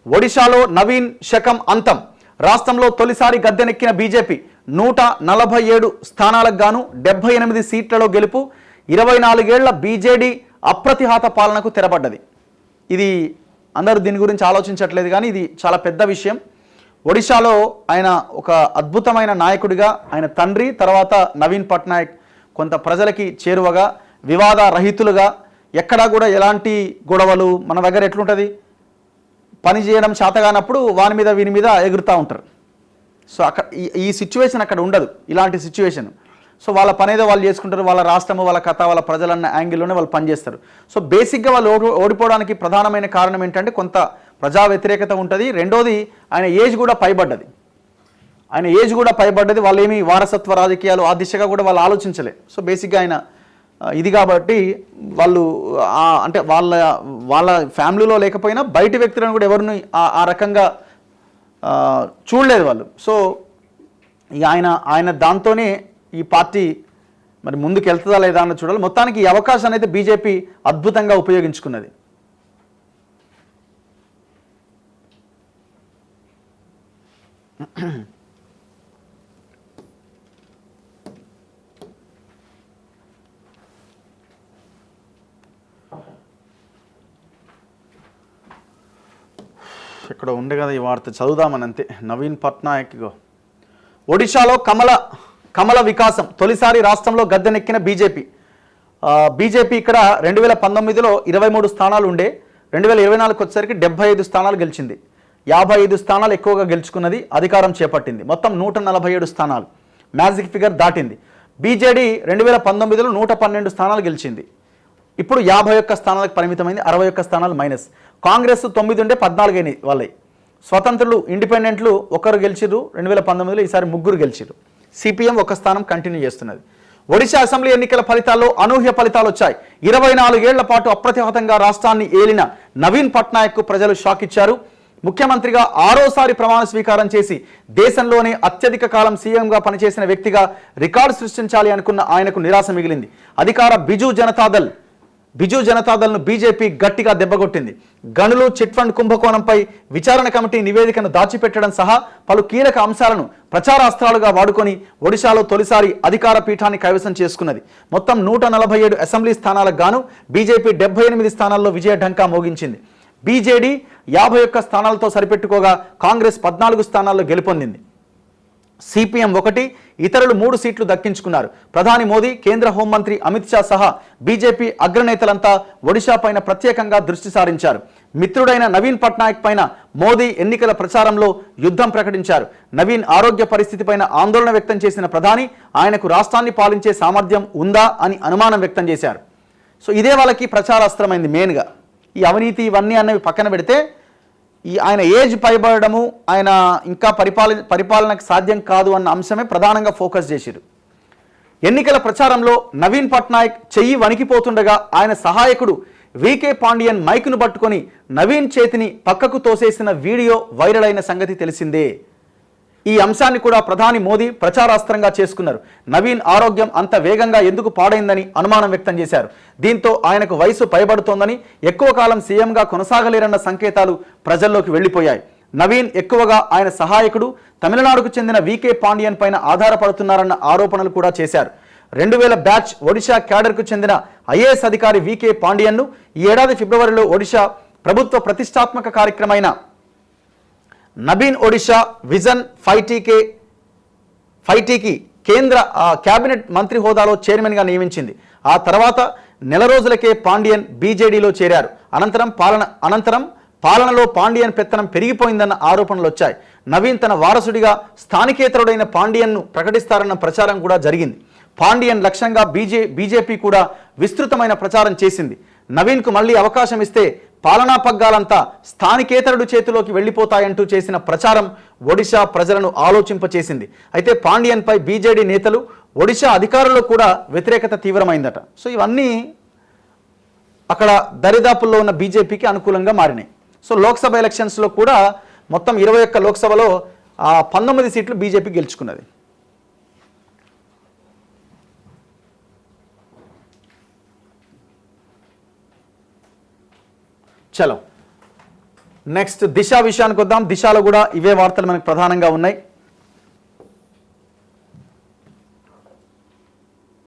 ఒడిశాలో నవీన్ శకం అంతం. రాష్ట్రంలో తొలిసారి గద్దెనెక్కిన బీజేపీ 147 స్థానాలకు గాను 78 సీట్లలో గెలుపు. 24 ఏళ్ల బీజేడీ అప్రతిహత పాలనకు తెరపడ్డది. ఇది అందరూ దీని గురించి ఆలోచించట్లేదు, కానీ ఇది చాలా పెద్ద విషయం. ఒడిశాలో ఆయన ఒక అద్భుతమైన నాయకుడిగా, ఆయన తండ్రి తర్వాత నవీన్ పట్నాయక్ కొంత ప్రజలకి చేరువగా, వివాద రహితులుగా, ఎక్కడా కూడా ఎలాంటి గొడవలు, మన దగ్గర ఎట్లుంటుంది, పని చేయడం చేతగానప్పుడు వాని మీద వీని మీద ఎగురుతూ ఉంటారు. సో అక్కడ ఈ సిచ్యువేషన్ అక్కడ ఉండదు, ఇలాంటి సిచ్యువేషన్. సో వాళ్ళ పని ఏదో వాళ్ళు చేసుకుంటారు, వాళ్ళ రాష్ట్రము, వాళ్ళ కథ, వాళ్ళ ప్రజలన్న యాంగిల్లోనే వాళ్ళు పనిచేస్తారు. సో బేసిక్గా వాళ్ళు ఓడిపోవడానికి ప్రధానమైన కారణం ఏంటంటే కొంత ప్రజా వ్యతిరేకత ఉంటుంది. రెండోది ఆయన ఏజ్ కూడా పైబడ్డది. వాళ్ళు ఏమి వారసత్వ రాజకీయాలు ఆ దిశగా కూడా వాళ్ళు ఆలోచించలే. సో బేసిక్గా ఆయన ఇది కాబట్టి వాళ్ళు అంటే వాళ్ళ ఫ్యామిలీలో లేకపోయినా బయటి వ్యక్తులను కూడా ఎవరిని ఆ రకంగా చూడలేదు వాళ్ళు. సో ఇక ఆయన దాంతోనే ఈ పార్టీ మరి ముందుకు వెళ్తుందా లేదా అన్న చూడాలి. మొత్తానికి ఈ అవకాశాన్ని అయితే బీజేపీ అద్భుతంగా ఉపయోగించుకున్నది. ఇక్కడ ఉండే కదా ఈ వార్త, చదువుదామని అంతే. నవీన్ పట్నాయక్ ఒడిశాలో కమల వికాసం. తొలిసారి రాష్ట్రంలో గద్దెనెక్కిన బీజేపీ ఇక్కడ 2019లో 23 స్థానాలు ఉండే, 2024 వచ్చేసరికి 75 స్థానాలు గెలిచింది. 55 స్థానాలు ఎక్కువగా గెలుచుకున్నది, అధికారం చేపట్టింది. మొత్తం 147 స్థానాలు మ్యాజిక్ ఫిగర్ దాటింది. బీజేడీ 2019లో 112 స్థానాలు గెలిచింది. ఇప్పుడు 51 స్థానాలకు పరిమితమైంది, 61 స్థానాలు మైనస్. కాంగ్రెస్ 9 ఉండే 14 అయినాయి వాళ్ళవి. స్వతంత్రులు, ఇండిపెండెంట్లు ఒకరు గెలిచిరు 2019లో, ఈసారి 3 గెలిచిరు. సిపిఎం 1 స్థానం కంటిన్యూ చేస్తున్నది. ఒడిశా అసెంబ్లీ ఎన్నికల ఫలితాల్లో అనూహ్య ఫలితాలు వచ్చాయి. 24 ఏళ్ల పాటు అప్రతిహతంగా రాష్ట్రాన్ని ఏలిన నవీన్ పట్నాయక్ కు ప్రజలు షాక్ ఇచ్చారు. ముఖ్యమంత్రిగా 6వసారి ప్రమాణ స్వీకారం చేసి దేశంలోనే అత్యధిక కాలం సీఎంగా పనిచేసిన వ్యక్తిగా రికార్డు సృష్టించాలి అనుకున్న ఆయనకు నిరాశ మిగిలింది. అధికార బిజు జనతాదళ్ను బీజేపీ గట్టిగా దెబ్బకొట్టింది. గనులు, చిట్ ఫండ్ కుంభకోణంపై విచారణ కమిటీ నివేదికను దాచిపెట్టడం సహా పలు కీలక అంశాలను ప్రచారాస్త్రాలుగా వాడుకొని ఒడిశాలో తొలిసారి అధికార పీఠాన్ని కైవసం చేసుకున్నది. మొత్తం 147 అసెంబ్లీ స్థానాలకు గాను బీజేపీ 78 స్థానాల్లో విజయ ఢంకా మోగించింది. బీజేడీ 51 స్థానాలతో సరిపెట్టుకోగా కాంగ్రెస్ 14 స్థానాల్లో గెలుపొందింది. సిపిఎం 1, ఇతరులు 3 సీట్లు దక్కించుకున్నారు. ప్రధాని మోదీ, కేంద్ర హోంమంత్రి అమిత్ షా సహా బీజేపీ అగ్రనేతలంతా ఒడిశా పైన ప్రత్యేకంగా దృష్టి సారించారు. మిత్రుడైన నవీన్ పట్నాయక్ పైన మోదీ ఎన్నికల ప్రచారంలో యుద్ధం ప్రకటించారు. నవీన్ ఆరోగ్య పరిస్థితి పైన ఆందోళన వ్యక్తం చేసిన ప్రధాని ఆయనకు రాష్ట్రాన్ని పాలించే సామర్థ్యం ఉందా అని అనుమానం వ్యక్తం చేశారు. సో ఇదే వాళ్ళకి ప్రచారాస్త్రమైంది మెయిన్గా. ఈ అవినీతి ఇవన్నీ అన్నవి పక్కన పెడితే ఆయన ఏజ్ పైబడము, ఆయన ఇంకా పరిపాలనకు సాధ్యం కాదు అన్న అంశమే ప్రధానంగా ఫోకస్ చేశారు. ఎన్నికల ప్రచారంలో నవీన్ పట్నాయక్ చెయ్యి వణికిపోతుండగా ఆయన సహాయకుడు వికే పాండియన్ మైకును పట్టుకొని నవీన్ చేతిని పక్కకు తోసేసిన వీడియో వైరల్ అయిన సంగతి తెలిసిందే. ఈ అంశాన్ని కూడా ప్రధాని మోదీ ప్రచారాస్త్రంగా చేసుకున్నారు. నవీన్ ఆరోగ్యం అంత వేగంగా ఎందుకు పాడైందని అనుమానం వ్యక్తం చేశారు. దీంతో ఆయనకు వయసు పైబడుతోందని, ఎక్కువ కాలం సీఎంగా కొనసాగలేరన్న సంకేతాలు ప్రజల్లోకి వెళ్లిపోయాయి. నవీన్ ఎక్కువగా ఆయన సహాయకుడు తమిళనాడుకు చెందిన వికే పాండియన్ పైన ఆధారపడుతున్నారన్న ఆరోపణలు కూడా చేశారు. 2000 బ్యాచ్ ఒడిశా క్యాడర్కు చెందిన ఐఏఎస్ అధికారి వికే పాండియన్ను ఈ ఏడాది ఫిబ్రవరిలో ఒడిశా ప్రభుత్వ ప్రతిష్టాత్మక కార్యక్రమైన నవీన్ ఒడిశా విజన్ 5Tకి కేంద్ర కేబినెట్ మంత్రి హోదాలో చైర్మన్గా నియమించింది. ఆ తర్వాత నెల రోజులకే పాండియన్ బీజేడీలో చేరారు. అనంతరం పాలనలో పాండియన్ పెత్తనం పెరిగిపోయిందన్న ఆరోపణలు వచ్చాయి. నవీన్ తన వారసుడిగా స్థానికేతరుడైన పాండియన్ను ప్రకటిస్తారన్న ప్రచారం కూడా జరిగింది. పాండియన్ లక్ష్యంగా బీజేపీ కూడా విస్తృతమైన ప్రచారం చేసింది. నవీన్కు మళ్ళీ అవకాశం ఇస్తే పాలనా పగ్గాలంతా స్థానికేతరుడు చేతిలోకి వెళ్లిపోతాయంటూ చేసిన ప్రచారం ఒడిశా ప్రజలను ఆలోచింపచేసింది. అయితే పాండియన్పై బీజేడీ నేతలు, ఒడిశా అధికారుల్లో కూడా వ్యతిరేకత తీవ్రమైందట. సో ఇవన్నీ అక్కడ దరిదాపుల్లో ఉన్న బీజేపీకి అనుకూలంగా మారినాయి. సో లోక్సభ ఎలక్షన్స్లో కూడా మొత్తం 21 లోక్సభలో 19 సీట్లు బీజేపీ గెలుచుకున్నది. చలో నెక్స్ట్ దిశ విషయానికి వద్దాం. దిశలో కూడా ఇవే వార్తలు మనకు ప్రధానంగా ఉన్నాయి.